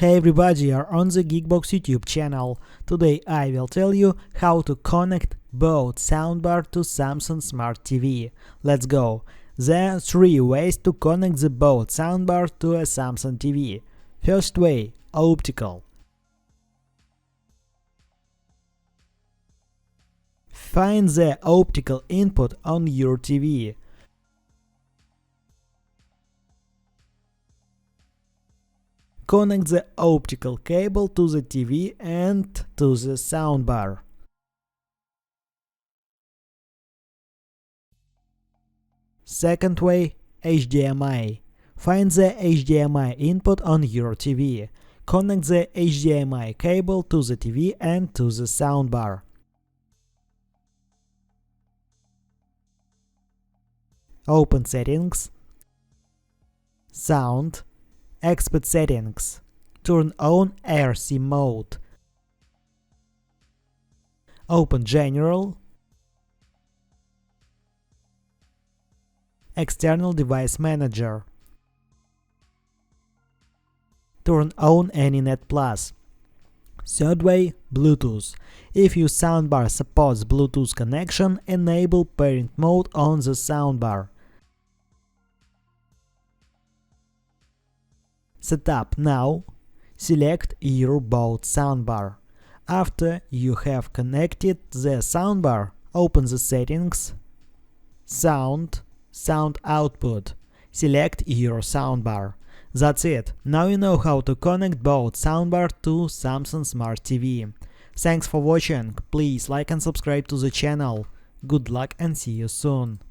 Hey everybody, you are on the GeekBox YouTube channel. Today I will tell you how to connect both soundbar to Samsung Smart TV. Let's go! There are 3 ways to connect the both soundbar to a Samsung TV. First way, optical. Find the optical input on your TV. Connect the optical cable to the TV and to the soundbar. Second way, HDMI. Find the HDMI input on your TV. Connect the HDMI cable to the TV and to the soundbar. Open Settings, Sound, Expert Settings. Turn on RC mode. Open General, External Device Manager. Turn on anynet plus. Third way, Bluetooth. If your soundbar supports Bluetooth connection, enable parent mode on the soundbar. Setup now. Select your both soundbar. After you have connected the soundbar, open the settings, Sound, Sound Output. Select your soundbar. That's it. Now you know how to connect both soundbar to Samsung Smart TV. Thanks for watching. Please like and subscribe to the channel. Good luck and see you soon.